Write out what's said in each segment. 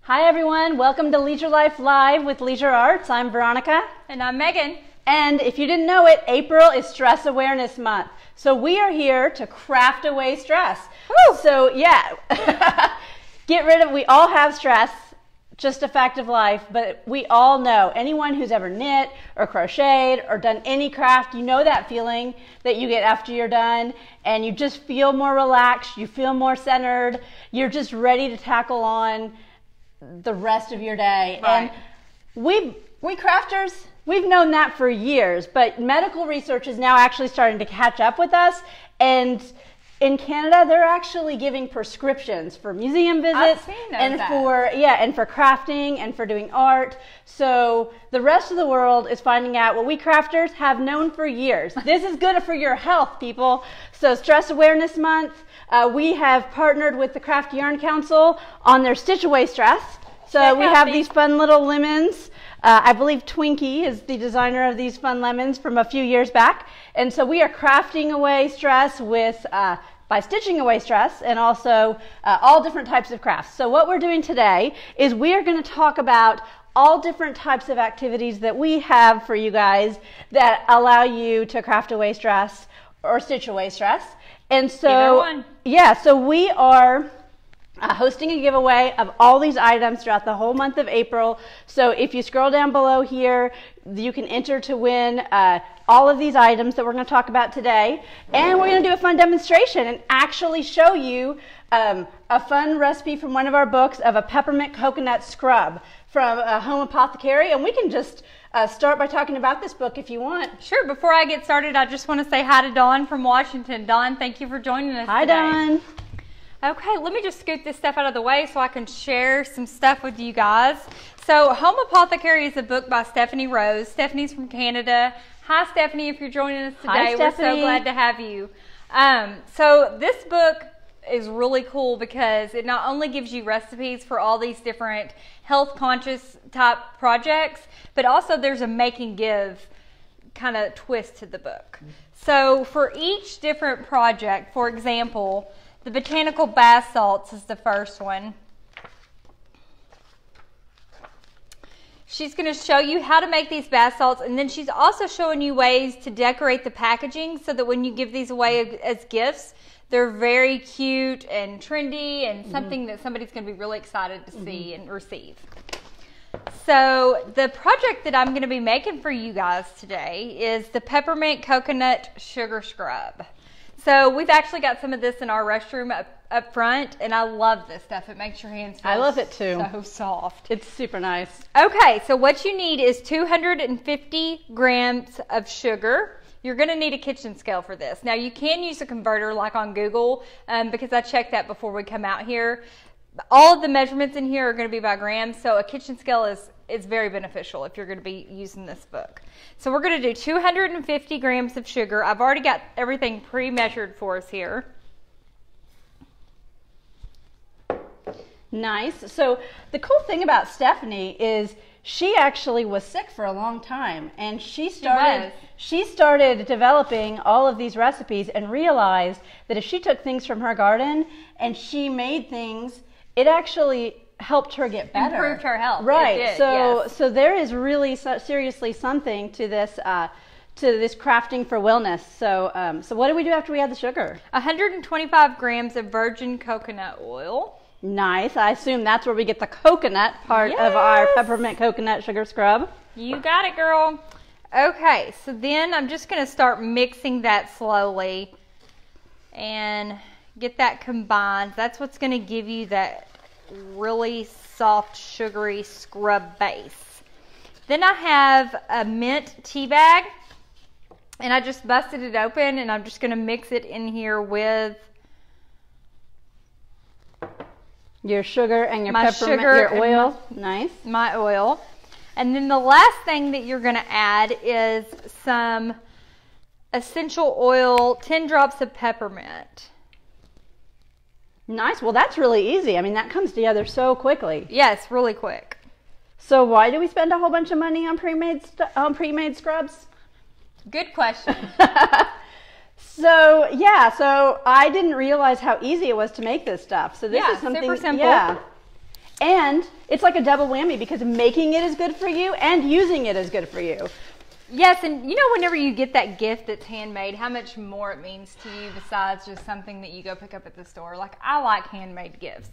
Hi everyone, welcome to Leisure Life Live with Leisure Arts. I'm Veronica. And I'm Megan. And if you didn't know it, April is Stress Awareness Month. So we are here to craft away stress. Woo! So yeah, we all have stress, just a fact of life, but we all know, anyone who's ever knit or crocheted or done any craft, you know that feeling that you get after you're done and you just feel more relaxed, you feel more centered, you're just ready to tackle on the rest of your day. Right. And we crafters, we've known that for years, but medical research is now actually starting to catch up with us, and in Canada they're actually giving prescriptions for museum visits and for crafting and for doing art. So the rest of the world is finding out what we crafters have known for years. This is good for your health, people. So Stress Awareness Month, we have partnered with the Craft Yarn Council on their Stitch Away Stress. So we have these fun little lemons. I believe Twinkie is the designer of these fun lemons from a few years back. And so we are crafting away stress with by stitching away stress, and also all different types of crafts. So what we're doing today is we are going to talk about all different types of activities that we have for you guys that allow you to craft away stress or stitch away stress. And so, yeah, so we are hosting a giveaway of all these items throughout the whole month of April. So if you scroll down below here, you can enter to win all of these items that we're going to talk about today. And we're going to do a fun demonstration and actually show you a fun recipe from one of our books of a peppermint coconut scrub from Home Apothecary. And we can just start by talking about this book if you want. Sure. Before I get started, I just want to say hi to Dawn from Washington. Dawn, thank you for joining us today. Hi, Dawn. Okay, let me just scoot this stuff out of the way so I can share some stuff with you guys. So Home Apothecary is a book by Stephanie Rose. Stephanie's from Canada. Hi, Stephanie, if you're joining us today. Hi, Stephanie. We're so glad to have you. So this book is really cool because it not only gives you recipes for all these different health conscious type projects, but also there's a make and give kind of twist to the book. So for each different project, for example, the botanical bath salts is the first one. She's going to show you how to make these bath salts, and then she's also showing you ways to decorate the packaging so that when you give these away as gifts, they're very cute and trendy and something that somebody's going to be really excited to see and receive. So the project that I'm going to be making for you guys today is the peppermint coconut sugar scrub. So we've actually got some of this in our restroom up front, and I love this stuff. It makes your hands feel I love it too. So soft. It's super nice. Okay, so what you need is 250 grams of sugar. You're going to need a kitchen scale for this. Now you can use a converter like on Google because I checked that before we come out here. All of the measurements in here are going to be by grams, so a kitchen scale is very beneficial if you're going to be using this book. So we're going to do 250 grams of sugar. I've already got everything pre-measured for us here. Nice. So the cool thing about Stephanie is she actually was sick for a long time, and she started developing all of these recipes and realized that if she took things from her garden and she made things, it actually helped her get better. Improved her health. Right. It did, so yes. so there is really seriously something to this crafting for wellness. So so what do we do after we add the sugar? 125 grams of virgin coconut oil. Nice. I assume that's where we get the coconut part of our peppermint coconut sugar scrub. You got it, girl. Okay, so then I'm just going to start mixing that slowly and get that combined. That's what's going to give you that really soft, sugary scrub base. Then I have a mint tea bag, and I just busted it open, and I'm just going to mix it in here with your sugar and your peppermint, your oil. Nice. My oil. And then the last thing that you're going to add is some essential oil, 10 drops of peppermint. Nice. Well, that's really easy. I mean, that comes together so quickly. Yes, really quick. So why do we spend a whole bunch of money on pre-made scrubs? Good question. So yeah, so I didn't realize how easy it was to make this stuff. So this is something super simple. Yeah. And it's like a double whammy because making it is good for you and using it is good for you. Yes, and you know, whenever you get that gift that's handmade, how much more it means to you besides just something that you go pick up at the store. Like, I like handmade gifts.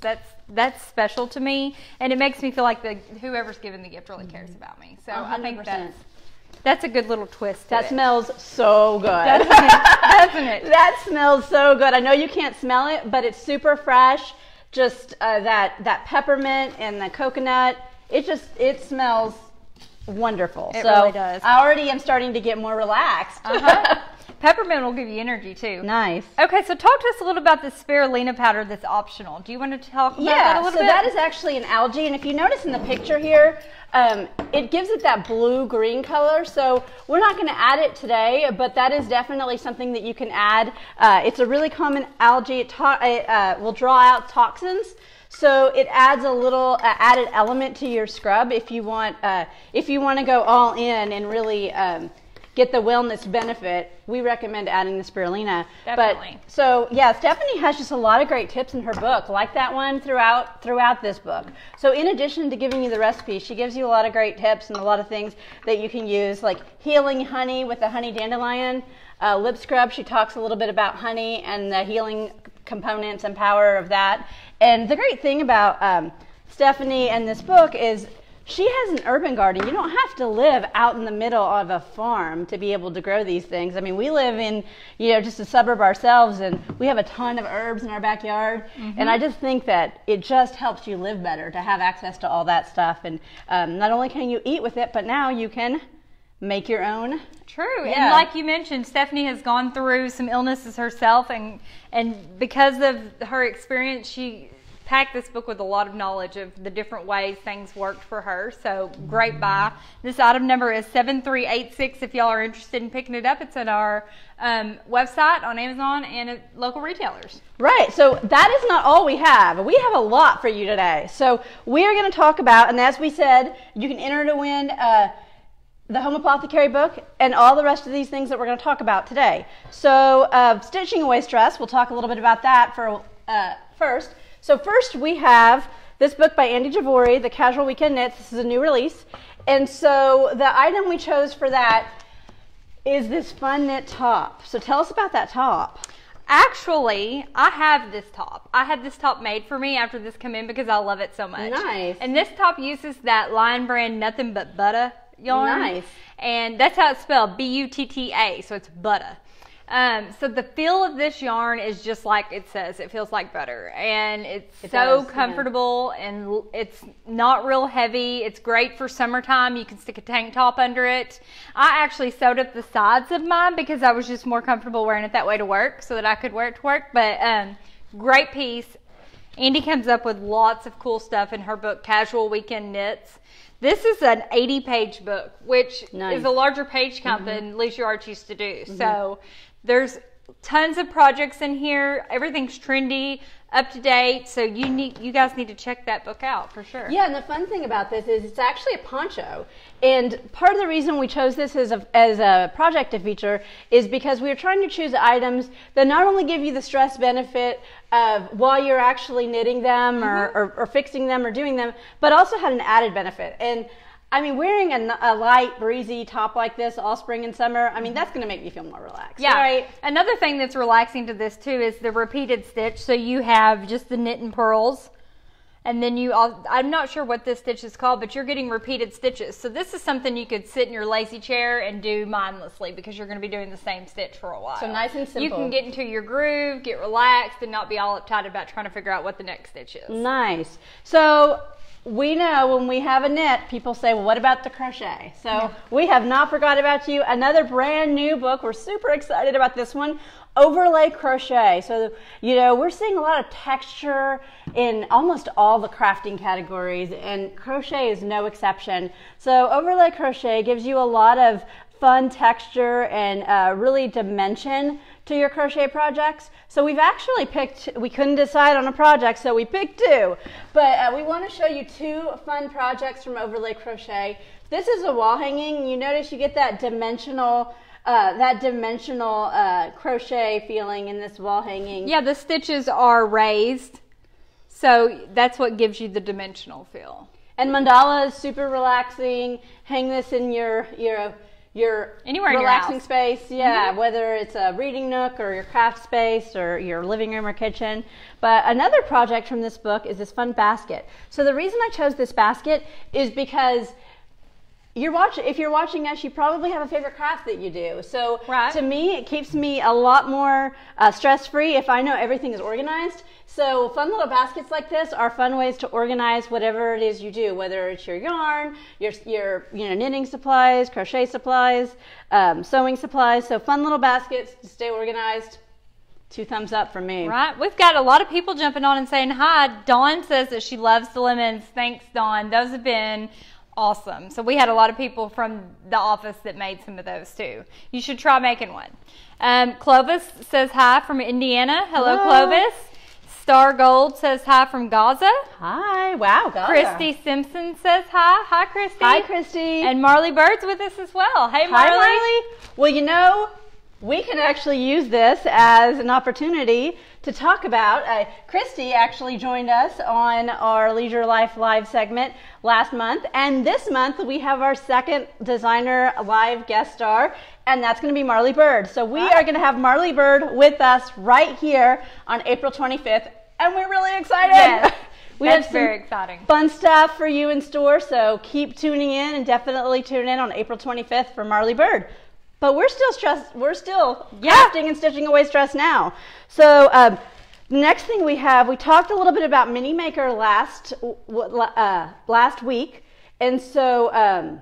That's special to me, and it makes me feel like whoever's giving the gift really cares about me. So 100%. I think that's a good little twist. That smells so good. Doesn't it? That smells so good. I know you can't smell it, but it's super fresh. Just that peppermint and the coconut. It smells wonderful. It really does. I already am starting to get more relaxed. Peppermint will give you energy too. Nice. Okay, so talk to us a little about the spirulina powder that's optional. Do you want to talk about that a little bit? Yeah, so that is actually an algae, and if you notice in the picture here, it gives it that blue-green color. So we're not going to add it today, but that is definitely something that you can add. It's a really common algae. It will draw out toxins. So it adds a little added element to your scrub if you want to go all in and really get the wellness benefit. We recommend adding the spirulina. Definitely. But, so yeah, Stephanie has just a lot of great tips in her book, like that one throughout this book. So in addition to giving you the recipe, she gives you a lot of great tips and a lot of things that you can use, like healing honey with the honey dandelion lip scrub. She talks a little bit about honey and the healing components and power of that. And the great thing about Stephanie and this book is she has an urban garden. You don't have to live out in the middle of a farm to be able to grow these things. I mean, we live in, just a suburb ourselves, and we have a ton of herbs in our backyard. Mm-hmm. And I just think that it just helps you live better to have access to all that stuff. And not only can you eat with it, but now you can make your own. True. Yeah. And like you mentioned, Stephanie has gone through some illnesses herself, and because of her experience, she packed this book with a lot of knowledge of the different ways things worked for her. So great buy. This item number is 7386 if y'all are interested in picking it up. It's at our website, on Amazon, and at local retailers. Right. So that is not all we have. We have a lot for you today. So we are going to talk about, and as we said, you can enter to win the Home Apothecary book and all the rest of these things that we're going to talk about today. So stitching away stress, we'll talk a little bit about that first. So first we have this book by Andy Javori, The Casual Weekend Knits. This is a new release. And so the item we chose for that is this fun knit top. So tell us about that top. Actually, I have this top. I had this top made for me after this come in because I love it so much. Nice. And this top uses that Lion Brand Nothing But Butter yarn. Nice. And that's how it's spelled, B-U-T-T-A, so it's butter. So the feel of this yarn is just like it says. It feels like butter, and it so does, comfortable, and it's not real heavy. It's great for summertime. You can stick a tank top under it. I actually sewed up the sides of mine because I was just more comfortable wearing it that way to work, so that I could wear it to work. But great piece. Andy comes up with lots of cool stuff in her book, Casual Weekend Knits. This is an 80-page book, which is a larger page count than Lisa Arch used to do. So there's tons of projects in here. Everything's trendy, up to date. So you guys need to check that book out for sure. Yeah, and the fun thing about this is it's actually a poncho. And part of the reason we chose this as a project to feature is because we were trying to choose items that not only give you the stress benefit of while you're actually knitting them or fixing them or doing them, but also had an added benefit. And I mean, wearing a light, breezy top like this all spring and summer, I mean, that's going to make you feel more relaxed. Yeah. Right? Another thing that's relaxing to this, too, is the repeated stitch. So you have just the knit and purls. And then I'm not sure what this stitch is called, but you're getting repeated stitches. So this is something you could sit in your lazy chair and do mindlessly because you're going to be doing the same stitch for a while. So nice and simple. You can get into your groove, get relaxed, and not be all uptight about trying to figure out what the next stitch is. Nice. So we know when we have a knit, people say, well, what about the crochet? So we have not forgot about you. Another brand new book. We're super excited about this one. Overlay crochet. So, we're seeing a lot of texture in almost all the crafting categories, and crochet is no exception. So overlay crochet gives you a lot of fun texture and really dimension to your crochet projects. So we've actually we couldn't decide on a project, so we picked two. But we want to show you two fun projects from Overlay Crochet. This is a wall hanging. You notice you get that dimensional crochet feeling in this wall hanging. Yeah, the stitches are raised. So that's what gives you the dimensional feel. And mandala is super relaxing. Hang this in your Anywhere in relaxing your house. space. Yeah, whether it's a reading nook or your craft space or your living room or kitchen. But another project from this book is this fun basket. So the reason I chose this basket is because if you're watching us, you probably have a favorite craft that you do. So to me, it keeps me a lot more stress-free if I know everything is organized. So fun little baskets like this are fun ways to organize whatever it is you do, whether it's your yarn, your knitting supplies, crochet supplies, sewing supplies. So fun little baskets to stay organized. 2 thumbs up from me. Right. We've got a lot of people jumping on and saying hi. Dawn says that she loves the lemons. Thanks, Dawn. Those have been awesome. So we had a lot of people from the office that made some of those too. You should try making one. Clovis says hi from Indiana. Hello, Clovis. Star Gold says hi from Gaza. Hi. Wow, Gaza. Christy Simpson says hi. Hi, Christy. Hi, Christy. And Marley Bird's with us as well. Hey, Marley. Hi, Marley. Well, we can actually use this as an opportunity to talk about. Christy actually joined us on our Leisure Life Live segment last month. And this month we have our second designer live guest star, and that's going to be Marley Bird. So we are going to have Marley Bird with us right here on April 25th. And we're really excited. Yes, we that's have very exciting. Fun stuff for you in store. So keep tuning in and definitely tune in on April 25th for Marley Bird. But we're still stressed. We're still crafting and stitching away stress now. So next thing we talked a little bit about Mini Maker last week. And so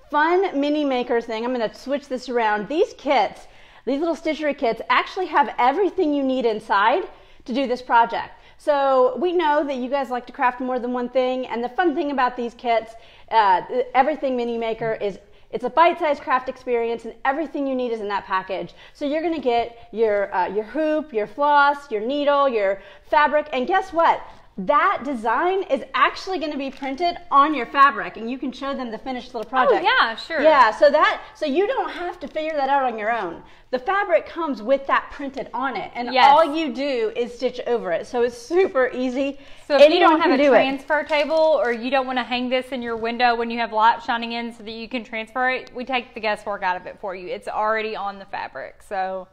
fun Mini Maker thing, I'm going to switch this around. These kits, these little stitchery kits actually have everything you need inside to do this project. So we know that you guys like to craft more than one thing. And the fun thing about these kits, everything Mini Maker it's a bite-sized craft experience, and everything you need is in that package. So you're going to get your hoop, your floss, your needle, your fabric, and guess what? That design is actually going to be printed on your fabric, and you can show them the finished little project. Oh, yeah, sure. Yeah, so you don't have to figure that out on your own. The fabric comes with that printed on it, and all you do is stitch over it. So it's super easy. So if you don't have a transfer table, or you don't want to hang this in your window when you have light shining in so that you can transfer it, we take the guesswork out of it for you. It's already on the fabric. So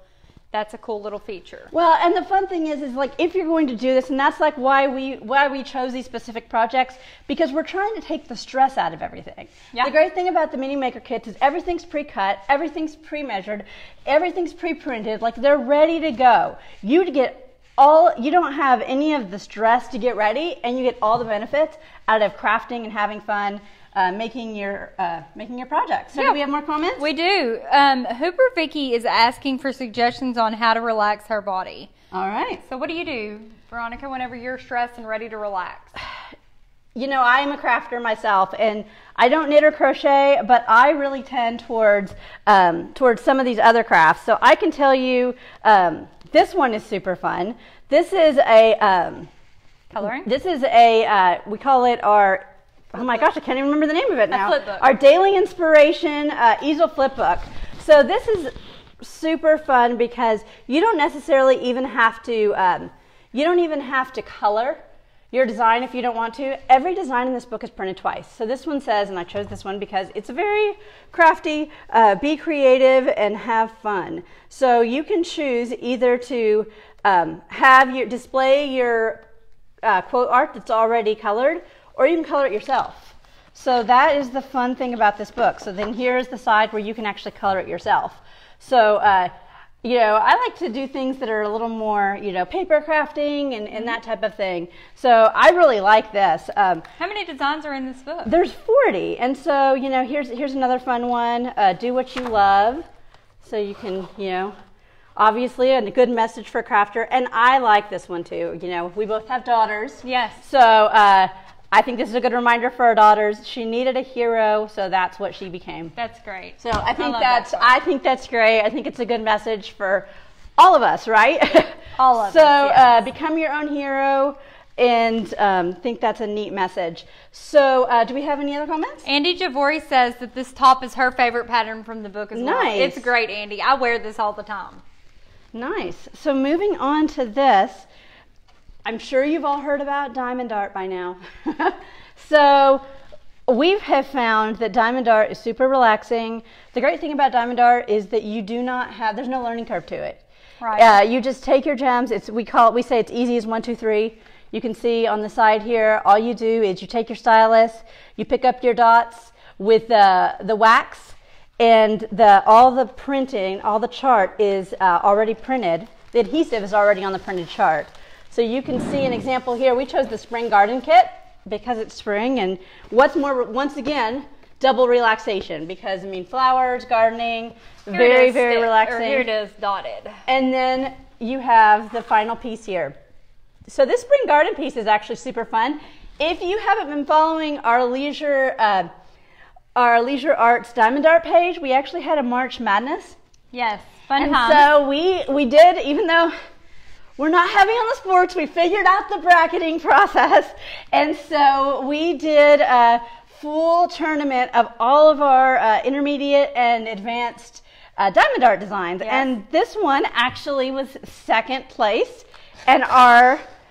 that's a cool little feature. Well, and the fun thing is like if you're going to do this, and that's like why we chose these specific projects, because we're trying to take the stress out of everything. Yeah. The great thing about the Mini Maker kits is everything's pre-cut, everything's pre-measured, everything's pre-printed. Like they're ready to go. You don't have any of the stress to get ready, and you get all the benefits out of crafting and having fun. Making your project. So do we have more comments? We do. Hooper Vicky is asking for suggestions on how to relax her body. All right. So what do you do, Veronica, whenever you're stressed and ready to relax? I am a crafter myself, and I don't knit or crochet, but I really tend towards some of these other crafts. So I can tell you, this one is super fun. This is a coloring. This is a we call it our. Oh my gosh, I can't even remember the name of it now. A flip book. Our daily inspiration easel flip book. So this is super fun because you don't necessarily even have to, color your design if you don't want to. Every design in this book is printed twice. So this one says, and I chose this one because it's a very crafty, be creative and have fun. So you can choose either to display your quote art that's already colored, or you can color it yourself. So that is the fun thing about this book. So then here's the side where you can actually color it yourself. So, I like to do things that are a little more, paper crafting and that type of thing. So I really like this. How many designs are in this book? There's 40. And so, here's another fun one. Do what you love. So you can, obviously a good message for a crafter. And I like this one too. We both have daughters. Yes. So, I think this is a good reminder for our daughters. She needed a hero, so that's what she became. That's great. So I think that's great. I think it's a good message for all of us, right? All of us. So become your own hero, and think that's a neat message. So do we have any other comments? Andy Javori says that this top is her favorite pattern from the book as well. Nice. It's great, Andy. I wear this all the time. Nice. So moving on to this. I'm sure you've all heard about Diamond Art by now. So we have found that Diamond Art is super relaxing. The great thing about Diamond Art is that you do not have, there's no learning curve to it. Right. You just take your gems. We say it's easy as 1, 2, 3. You can see on the side here, all you do is you take your stylus, you pick up your dots with the wax, and all the printing, all the chart is already printed. The adhesive is already on the printed chart. So you can see an example here. We chose the spring garden kit because it's spring, and once again, double relaxation, because I mean flowers, gardening, very relaxing. Here it is dotted. And then you have the final piece here. So this spring garden piece is actually super fun. If you haven't been following our Leisure Arts Diamond Art page, we actually had a March Madness. Yes, fun and times. So we did, even though we're not heavy on the sports, we figured out the bracketing process. And so we did a full tournament of all of our intermediate and advanced Diamond Art designs. Yes. And this one actually was second place. And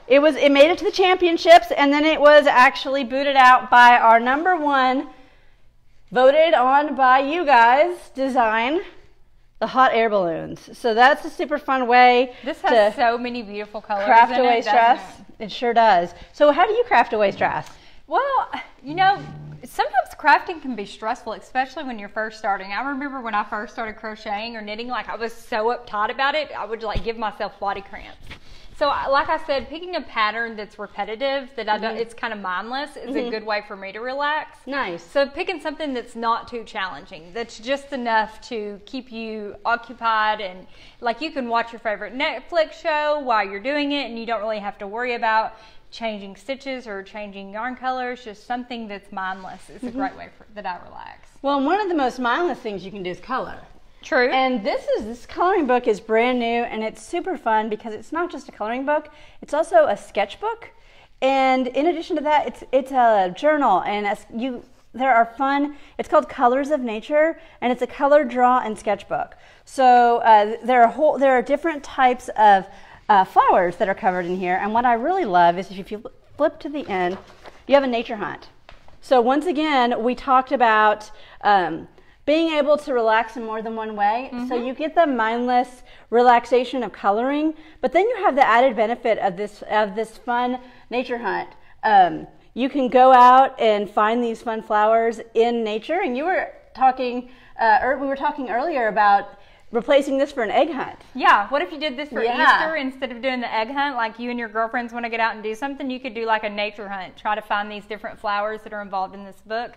it made it to the championships, and then it was actually booted out by our #1, voted on by you guys, design, the hot air balloons. So that's a super fun way. This has so many beautiful colors. Craft in away it, stress. It sure does. So how do you craft away stress? Well, you know, sometimes crafting can be stressful, especially when you're first starting. I remember when I first started crocheting or knitting, like I was so uptight about it, I would like give myself body cramps. So like I said, picking a pattern that's repetitive, that I don't, it's kind of mindless, is a good way for me to relax. Nice. So picking something that's not too challenging, that's just enough to keep you occupied, and like you can watch your favorite Netflix show while you're doing it, and you don't really have to worry about changing stitches or changing yarn colors. Just something that's mindless is a great way that I relax. Well, one of the most mindless things you can do is color. True. And this coloring book is brand new, and it's super fun because it's not just a coloring book, it's also a sketchbook. And in addition to that, it's a journal, and there are fun, it's called Colors of Nature, and it's a color, draw, and sketchbook. So there are different types of flowers that are covered in here, and what I really love is if you flip to the end, you have a nature hunt. So once again, we talked about being able to relax in more than one way. So you get the mindless relaxation of coloring, but then you have the added benefit of this fun nature hunt. You can go out and find these fun flowers in nature, and we were talking earlier about replacing this for an egg hunt. Yeah, what if you did this for Easter instead of doing the egg hunt? Like you and your girlfriends want to get out and do something, you could do like a nature hunt, try to find these different flowers that are involved in this book.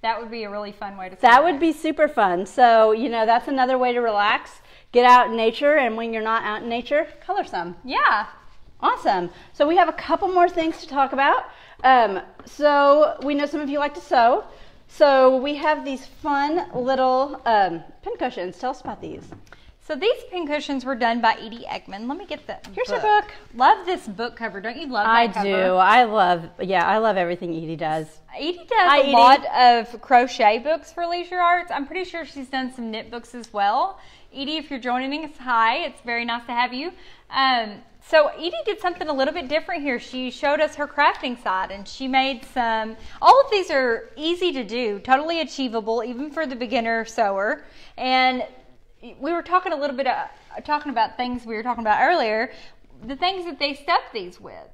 That would be a really fun way to start. That would be super fun. So, you know, that's another way to relax. Get out in nature, and when you're not out in nature, color some. Yeah. Awesome. So we have a couple more things to talk about. So we know some of you like to sew. So we have these fun little pin cushions. Tell us about these. So these pin cushions were done by Edie Eggman. Let me get the Here's her book. Love this book cover. Don't you love that cover? I do. I love everything Edie does. Edie does a lot of crochet books for Leisure Arts. I'm pretty sure she's done some knit books as well. Edie, if you're joining us, hi. It's very nice to have you. So Edie did something a little bit different here. She showed us her crafting side, and she made some, all of these are easy to do, totally achievable, even for the beginner sewer. And we were talking a little bit, talking about things we were talking about earlier, the things that they stuff these with.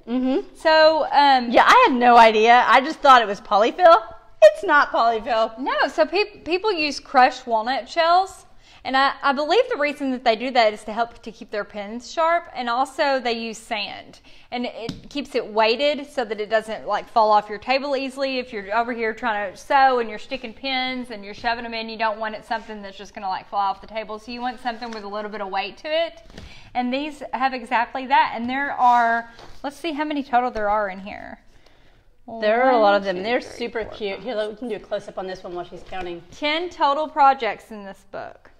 So, yeah, I had no idea. I just thought it was polyfill. It's not polyfill. No, so people use crushed walnut shells. And I believe the reason that they do that is to help to keep their pens sharp, and also they use sand, and it keeps it weighted so that it doesn't like fall off your table easily. If you're over here trying to sew and you're sticking pins and you're shoving them in, you don't want it something that's just going to like fly off the table. So you want something with a little bit of weight to it, and these have exactly that. And there are, let's see how many total there are in here. There are a lot of them. They're super cute. Here, we can do a close-up on this one while she's counting. 10 total projects in this book.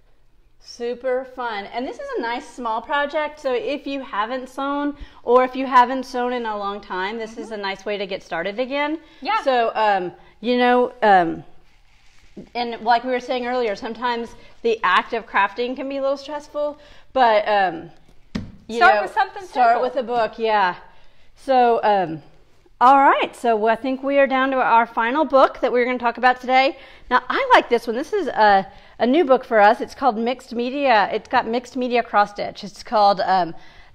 Super fun. And this is a nice small project, so if you haven't sewn, or if you haven't sewn in a long time, this is a nice way to get started again. Yeah. So, you know, and like we were saying earlier, sometimes the act of crafting can be a little stressful, but start with something simple. Start with a book, yeah. So, all right. So I think we are down to our final book that we're going to talk about today. Now, I like this one. This is a new book for us. It's called Mixed Media. It's got mixed media cross stitch. It's called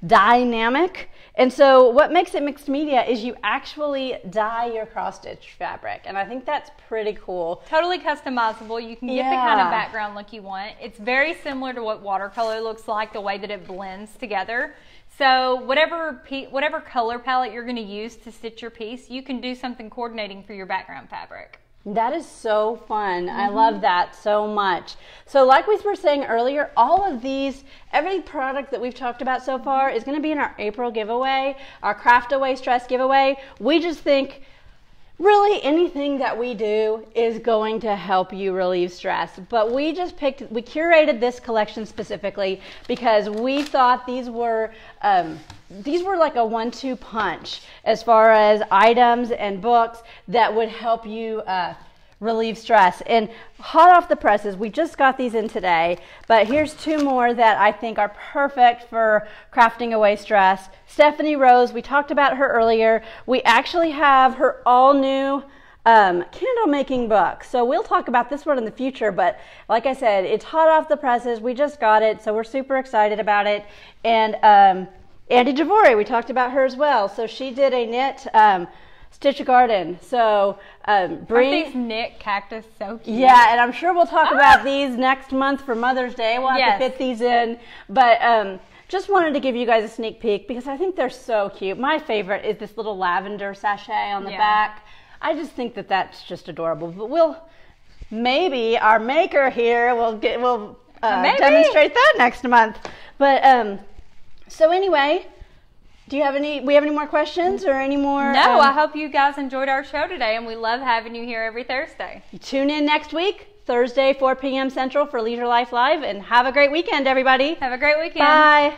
Dynamic. And so what makes it mixed media is you actually dye your cross stitch fabric. And I think that's pretty cool. Totally customizable. You can get the kind of background look you want. It's very similar to what watercolor looks like, the way that it blends together. So whatever color palette you're going to use to stitch your piece, you can do something coordinating for your background fabric. That is so fun. I love that so much. So like we were saying earlier, all of these, every product that we've talked about so far is going to be in our April giveaway, our Craft Away Stress giveaway. We just think really anything that we do is going to help you relieve stress. But we curated this collection specifically because we thought these were like a 1-2 punch as far as items and books that would help you relieve stress. And hot off the presses, we just got these in today, but here's 2 more that I think are perfect for crafting away stress. Stephanie Rose, we talked about her earlier. We actually have her all new candle making book. So we'll talk about this one in the future, but like I said, it's hot off the presses. We just got it, so we're super excited about it. And Andy Javori, we talked about her as well. So she did a knit Stitch a Garden. So Aren't these knit cactus so cute? Yeah, and I'm sure we'll talk about these next month for Mother's Day. We'll have to fit these in. But just wanted to give you guys a sneak peek because I think they're so cute. My favorite is this little lavender sachet on the back. I just think that that's just adorable. But maybe our maker here will demonstrate that next month. But so anyway, we have any more questions or any more? No, I hope you guys enjoyed our show today, and we love having you here every Thursday. Tune in next week, Thursday, 4 p.m. Central for Leisure Life Live, and have a great weekend, everybody. Have a great weekend. Bye.